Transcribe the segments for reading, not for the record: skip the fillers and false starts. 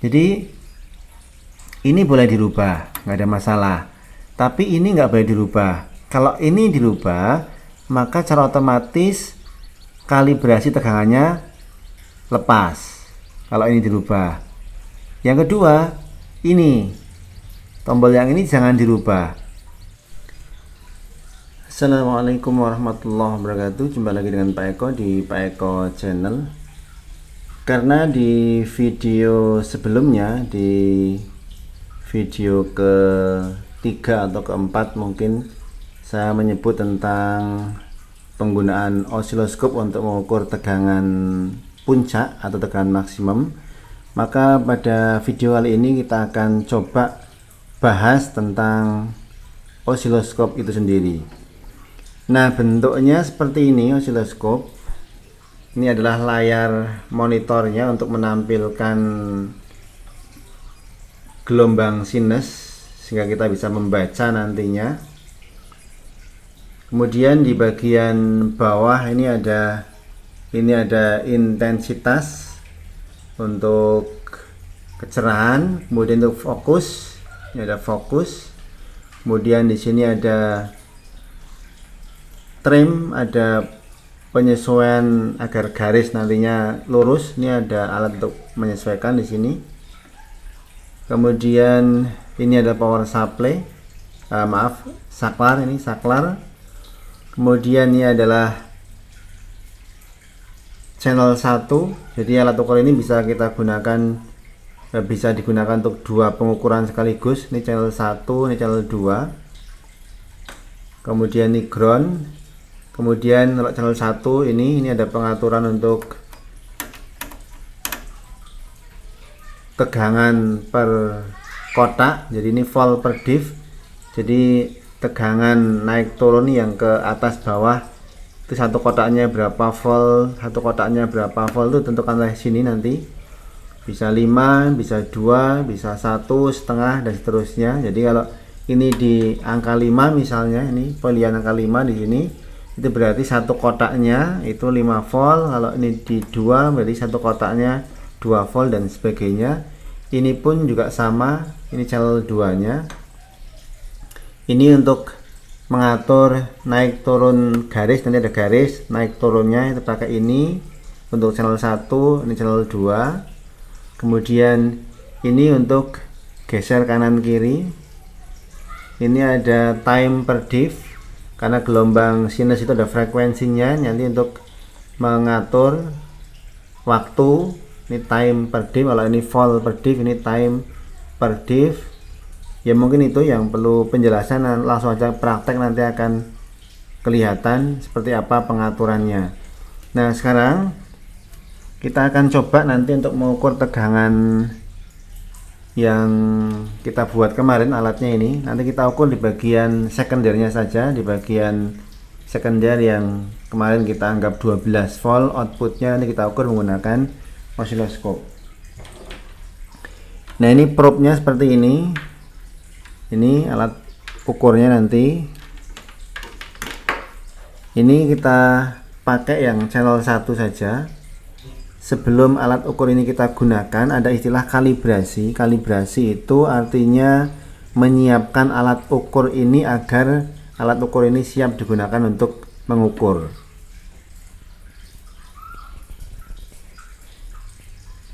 Jadi ini boleh dirubah, nggak ada masalah. Tapi ini nggak boleh dirubah. Kalau ini dirubah, maka secara otomatis kalibrasi tegangannya lepas. Kalau ini dirubah. Yang kedua, ini tombol yang ini jangan dirubah. Assalamualaikum warahmatullahi wabarakatuh. Jumpa lagi dengan Pak Eko di Pak Eko Channel. Karena di video sebelumnya, di video ketiga atau keempat mungkin, saya menyebut tentang penggunaan osiloskop untuk mengukur tegangan puncak atau tegangan maksimum. Maka pada video kali ini kita akan coba bahas tentang osiloskop itu sendiri. Nah, bentuknya seperti ini osiloskop. Ini adalah layar monitornya untuk menampilkan gelombang sinus sehingga kita bisa membaca nantinya. Kemudian di bagian bawah ini ada intensitas untuk kecerahan, kemudian untuk fokus, ini ada fokus. Kemudian di sini ada trim, ada penyesuaian agar garis nantinya lurus. Ini ada alat untuk menyesuaikan di sini. Kemudian ini ada power supply, saklar, ini saklar. Kemudian ini adalah channel 1. Jadi alat ukur ini bisa kita gunakan, bisa digunakan untuk dua pengukuran sekaligus. Ini channel 1, ini channel 2. Kemudian ini ground. Kemudian kalau channel 1 ini ada pengaturan untuk tegangan per kotak. Jadi ini volt per div. Jadi tegangan naik turun yang ke atas bawah itu satu kotaknya berapa volt, satu kotaknya berapa volt itu tentukan oleh sini nanti. Bisa 5, bisa 2, bisa 1,5 dan seterusnya. Jadi kalau ini di angka 5 misalnya, ini pilihan angka 5 di sini, itu berarti satu kotaknya itu 5 volt. Kalau ini di 2 berarti satu kotaknya 2 volt dan sebagainya. Ini pun juga sama, ini channel 2 nya. Ini untuk mengatur naik turun garis, nanti ada garis naik turunnya itu pakai ini untuk channel 1, ini channel 2. Kemudian ini untuk geser kanan kiri. Ini ada time per div, karena gelombang sinus itu ada frekuensinya, nanti untuk mengatur waktu. Ini time per div, kalau ini volt per div, ini time per div. Ya mungkin itu yang perlu penjelasan, langsung aja praktek nanti akan kelihatan seperti apa pengaturannya. Nah, sekarang kita akan coba nanti untuk mengukur tegangan yang kita buat kemarin alatnya ini. Nanti kita ukur di bagian sekundernya saja, di bagian sekunder yang kemarin kita anggap 12 volt outputnya, nanti kita ukur menggunakan osiloskop. Nah, ini probe-nya seperti ini. Ini alat ukurnya nanti. Ini kita pakai yang channel 1 saja. Sebelum alat ukur ini kita gunakan ada istilah kalibrasi. Kalibrasi itu artinya menyiapkan alat ukur ini agar alat ukur ini siap digunakan untuk mengukur.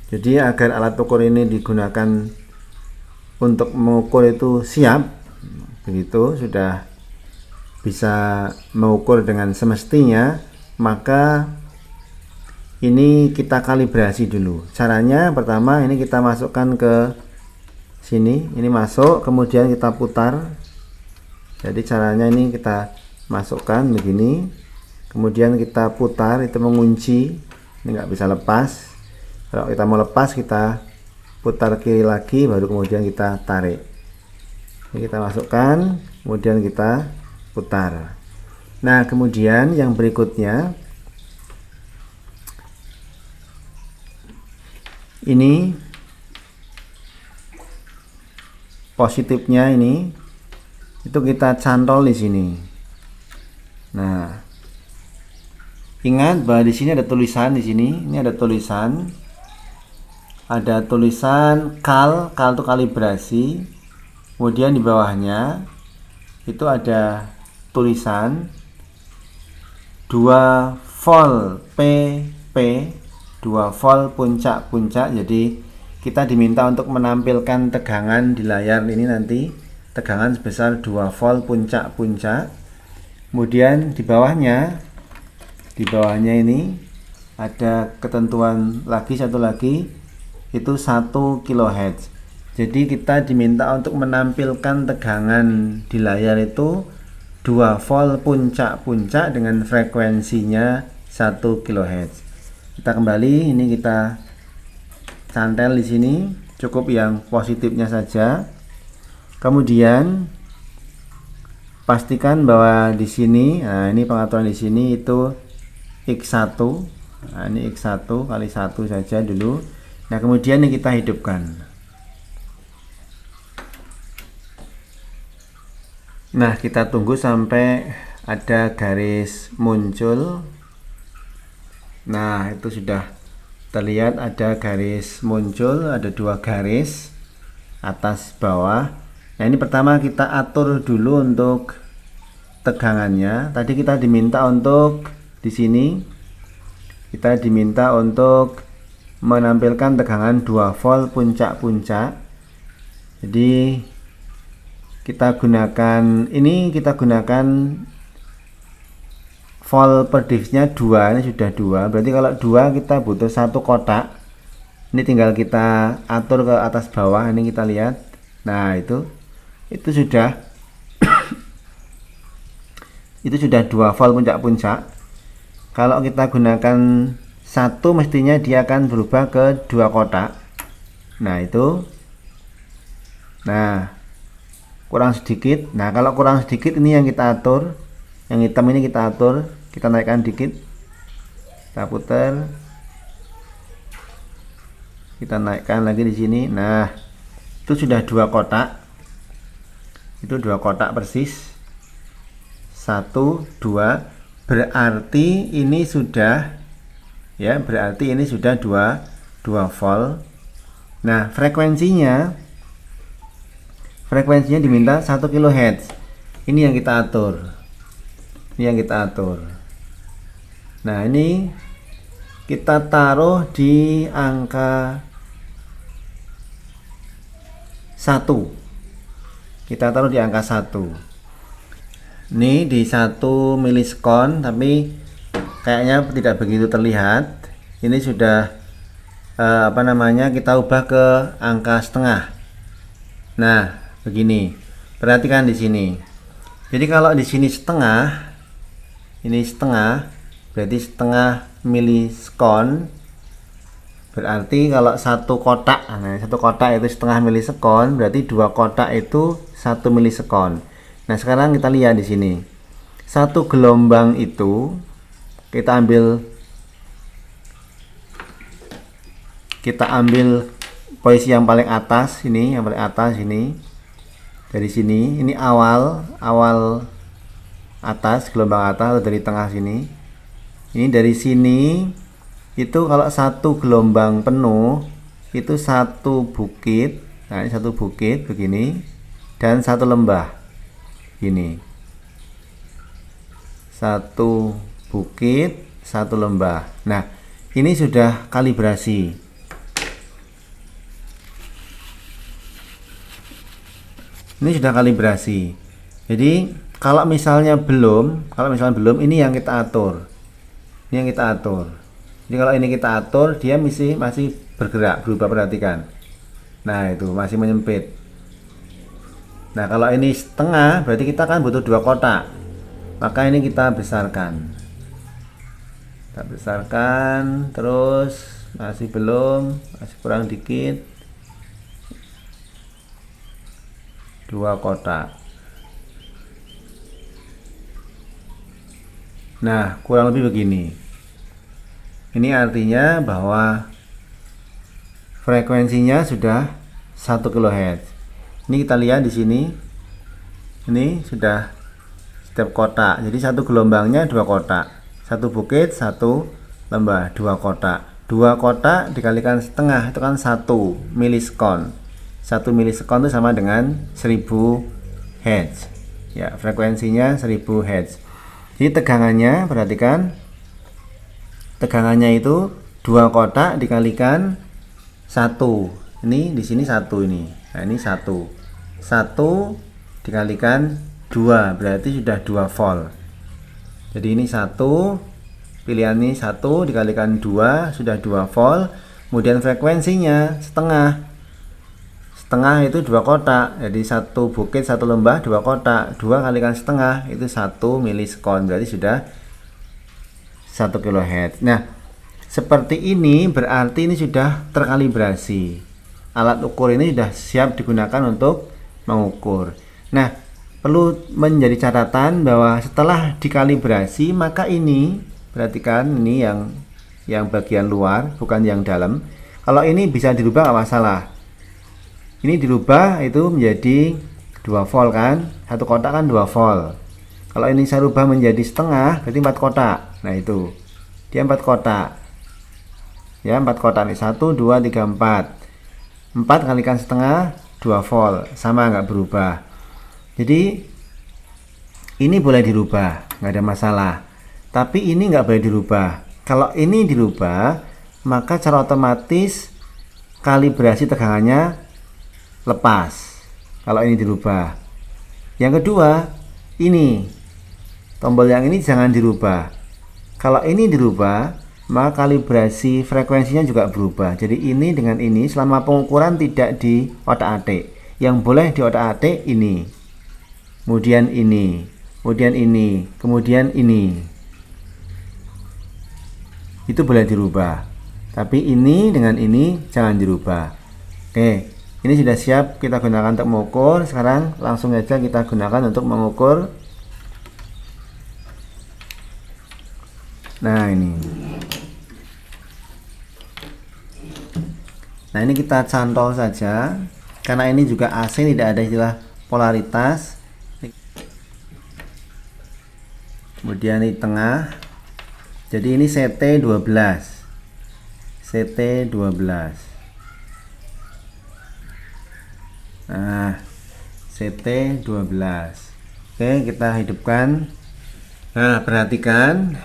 Jadi agar alat ukur ini digunakan untuk mengukur itu siap, begitu sudah bisa mengukur dengan semestinya, maka ini kita kalibrasi dulu. Caranya pertama ini kita masukkan ke sini, ini masuk, kemudian kita putar. Jadi caranya ini kita masukkan begini, kemudian kita putar, itu mengunci, ini nggak bisa lepas. Kalau kita mau lepas kita putar kiri lagi, baru kemudian kita tarik. Ini kita masukkan, kemudian kita putar. Nah, kemudian yang berikutnya ini positifnya, ini itu kita cantol di sini. Nah, ingat bahwa di sini ada tulisan, di sini ini ada tulisan ada tulisan kal itu kalibrasi. Kemudian di bawahnya itu ada tulisan 2 volt PP, 2 volt puncak-puncak. Jadi kita diminta untuk menampilkan tegangan di layar ini nanti, tegangan sebesar 2 volt puncak-puncak. Kemudian di bawahnya ini ada ketentuan lagi, satu lagi itu 1 kHz. Jadi kita diminta untuk menampilkan tegangan di layar itu 2 volt puncak-puncak dengan frekuensinya 1 kHz. Kita kembali, ini kita cantel di sini, cukup yang positifnya saja. Kemudian pastikan bahwa di sini, nah ini pengaturan di sini itu X1. Nah, ini X1 kali 1 saja dulu. Nah, kemudian ini kita hidupkan. Nah, kita tunggu sampai ada garis muncul. Nah, itu sudah terlihat ada garis muncul, ada 2 garis atas bawah. Nah, ini pertama kita atur dulu untuk tegangannya. Tadi kita diminta untuk di sini kita diminta untuk menampilkan tegangan 2 volt puncak-puncak. Jadi kita gunakan volt per divsnya 2, ini sudah 2. Berarti kalau 2 kita butuh 1 kotak. Ini tinggal kita atur ke atas bawah, ini kita lihat. Nah, itu sudah itu sudah 2 volt puncak-puncak. Kalau kita gunakan 1, mestinya dia akan berubah ke 2 kotak. Nah, itu. Nah, kurang sedikit. Nah, kalau kurang sedikit ini yang kita atur. Yang hitam ini kita atur, kita naikkan dikit. Kita putar. Kita naikkan lagi di sini. Nah, itu sudah 2 kotak. Itu 2 kotak persis. 1, 2. Berarti ini sudah 2 volt. Nah, frekuensinya diminta 1 kHz. Ini yang kita atur. Nah, ini kita taruh di angka 1. Kita taruh di angka 1. Ini di 1 milisekon, tapi kayaknya tidak begitu terlihat. Ini sudah kita ubah ke angka setengah. Nah, begini. Perhatikan di sini. Jadi kalau di sini setengah, ini setengah, berarti setengah milisekon. Berarti kalau 1 kotak, nah 1 kotak itu setengah milisekon, berarti 2 kotak itu 1 milisekon. Nah, sekarang kita lihat di sini. 1 gelombang itu kita ambil posisi yang paling atas ini, dari sini. Ini awal atas, gelombang atas, dari tengah sini. Ini dari sini itu kalau 1 gelombang penuh itu 1 bukit. Nah, ini 1 bukit begini dan 1 lembah gini. 1 bukit, 1 lembah. Nah, ini sudah kalibrasi. Jadi kalau misalnya belum, ini yang kita atur. Jadi kalau ini kita atur, dia masih bergerak, berubah, perhatikan. Nah, itu masih menyempit. Nah, kalau ini setengah, berarti kita kan butuh 2 kotak. Maka ini kita besarkan. Terus masih belum, masih kurang dikit. 2 kotak. Nah, kurang lebih begini. Ini artinya bahwa frekuensinya sudah 1 kHz. Ini kita lihat di sini. Ini sudah setiap kotak. Jadi 1 gelombangnya 2 kotak. 1 bukit, 1 lembah, 2 kotak. 2 kotak dikalikan setengah itu kan 1 milisekon. 1 milisekon itu sama dengan 1000 Hz. Ya, frekuensinya 1000 Hz. Jadi tegangannya, perhatikan, tegangannya itu 2 kotak dikalikan 1. Ini di sini 1 ini. Nah, ini 1. 1 dikalikan 2 berarti sudah 2 volt. Jadi ini 1, pilihan ini 1 dikalikan 2 sudah 2 volt. Kemudian frekuensinya setengah. Setengah itu 2 kotak. Jadi 1 bukit 1 lembah 2 kotak. 2 kalikan setengah itu 1 milisekon berarti sudah 1 kHz. Nah, seperti ini berarti ini sudah terkalibrasi. Alat ukur ini sudah siap digunakan untuk mengukur. Nah, perlu menjadi catatan bahwa setelah dikalibrasi maka ini, perhatikan ini yang bagian luar bukan yang dalam. Kalau ini bisa dirubah nggak masalah. Ini dirubah itu menjadi 2 volt kan, 1 kotak kan 2 volt. Kalau ini saya rubah menjadi setengah berarti 4 kotak. Nah itu dia 4 kotak ya, 4 kotak nih, 1, 2, 3, 4 kalikan setengah 2 volt, sama nggak berubah. Jadi ini boleh dirubah, nggak ada masalah. Tapi ini nggak boleh dirubah. Kalau ini dirubah, maka secara otomatis kalibrasi tegangannya lepas. Kalau ini dirubah. Yang kedua, ini tombol yang ini jangan dirubah. Kalau ini dirubah, maka kalibrasi frekuensinya juga berubah. Jadi ini dengan ini selama pengukuran tidak di otak-atik. Yang boleh di otak-atik ini, kemudian ini, kemudian ini, kemudian ini. Itu boleh dirubah. Tapi ini dengan ini jangan dirubah. Oke, ini sudah siap kita gunakan untuk mengukur. Sekarang langsung saja kita gunakan untuk mengukur. Nah ini. Nah ini kita cantol saja. Karena ini juga AC, tidak ada istilah polaritas. Kemudian di tengah. Jadi ini CT12. CT12. Nah, CT12. Oke, kita hidupkan. Nah, perhatikan.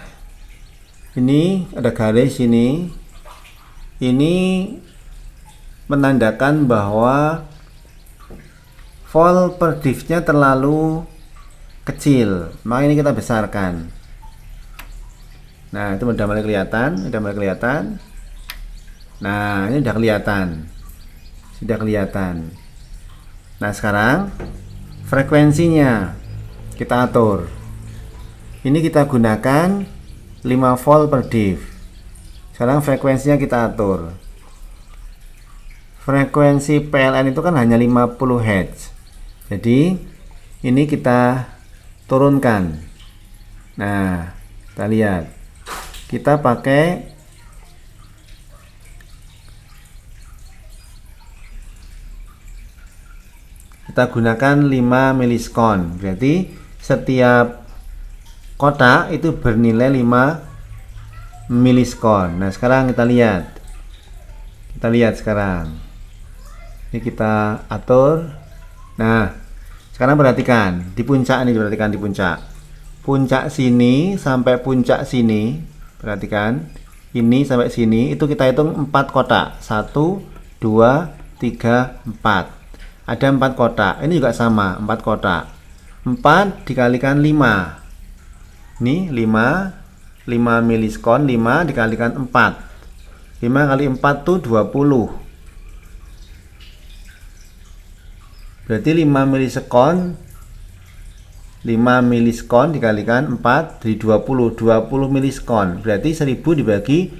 Ini ada garis ini. Ini menandakan bahwa volt per diff-nya terlalu kecil. Maka ini kita besarkan. Nah, itu sudah mulai kelihatan, Nah, ini sudah kelihatan. Nah, sekarang frekuensinya kita atur. Ini kita gunakan 5 volt per diff. Sekarang frekuensinya kita atur. Frekuensi PLN itu kan hanya 50 Hz. Jadi ini kita turunkan. Nah, kita lihat. Kita pakai gunakan 5 milisekon. Berarti setiap kotak itu bernilai 5 milisekon. Nah, sekarang kita lihat. Sekarang. Ini kita atur. Nah, sekarang perhatikan di puncak ini, Puncak sini sampai puncak sini. Perhatikan, ini sampai sini itu kita hitung 4 kotak. 1, 2, 3, 4. Ada 4 kotak. Ini juga sama, 4 kotak. 4 dikalikan 5. Ini 5 milisekon, 5 dikalikan 4. 5 kali 4 itu 20. Berarti 5 milisekon. 5 milisekon dikalikan 4 dari 20 milisekon. Berarti 1000 dibagi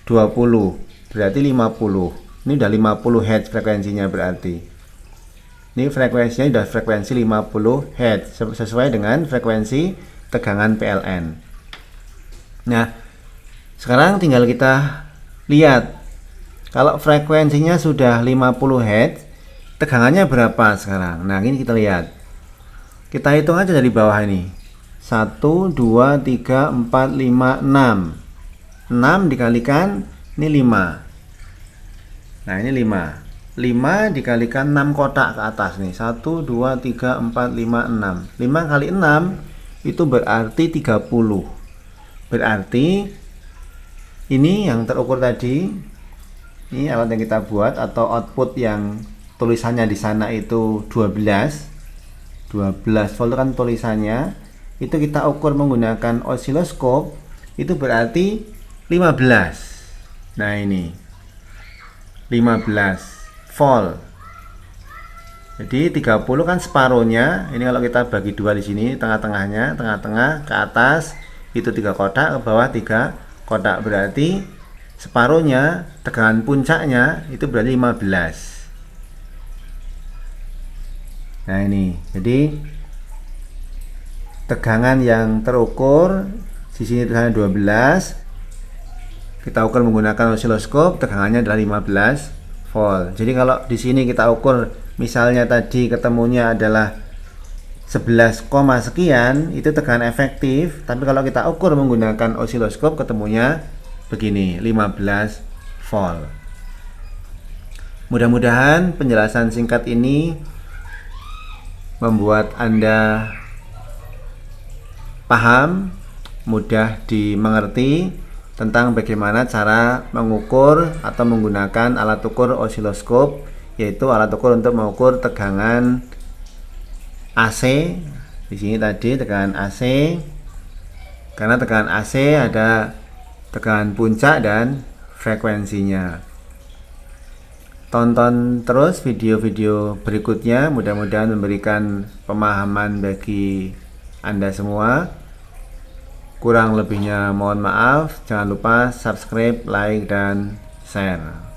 20 berarti 50. Ini udah 50 Hz frekuensinya berarti. Ini frekuensinya udah frekuensi 50 Hz sesuai dengan frekuensi tegangan PLN. Nah, sekarang tinggal kita lihat. Kalau frekuensinya sudah 50 Hz, tegangannya berapa sekarang? Nah, ini kita lihat. Kita hitung aja dari bawah ini. 1, 2, 3, 4, 5, 6. 6 dikalikan Ini 5. Nah, ini 5. 5 dikalikan 6 kotak ke atas nih. 1 2 3 4 5 6. 5 kali 6 itu berarti 30. Berarti ini yang terukur tadi, ini alat yang kita buat atau output yang tulisannya di sana itu 12 volt kan tulisannya, itu kita ukur menggunakan osiloskop, itu berarti 15. Nah, ini 15 volt. Jadi 30 kan separuhnya. Ini kalau kita bagi dua di sini, tengah-tengahnya, tengah-tengah ke atas itu 3 kotak, ke bawah 3 kotak. Berarti separuhnya, tegangan puncaknya itu berarti 15. Nah, ini. Jadi tegangan yang terukur di sini tegangan 12. Kita ukur menggunakan osiloskop, tegangannya adalah 15 volt. Jadi kalau di sini kita ukur, misalnya tadi ketemunya adalah 11, sekian, itu tegangan efektif. Tapi kalau kita ukur menggunakan osiloskop, ketemunya begini, 15 volt. Mudah-mudahan penjelasan singkat ini membuat Anda paham, mudah dimengerti tentang bagaimana cara mengukur atau menggunakan alat ukur osiloskop, yaitu alat ukur untuk mengukur tegangan AC. Di sini tadi tegangan AC, karena tegangan AC ada tegangan puncak dan frekuensinya. Tonton terus video-video berikutnya, mudah-mudahan memberikan pemahaman bagi Anda semua. Kurang lebihnya mohon maaf. Jangan lupa subscribe, like, dan share.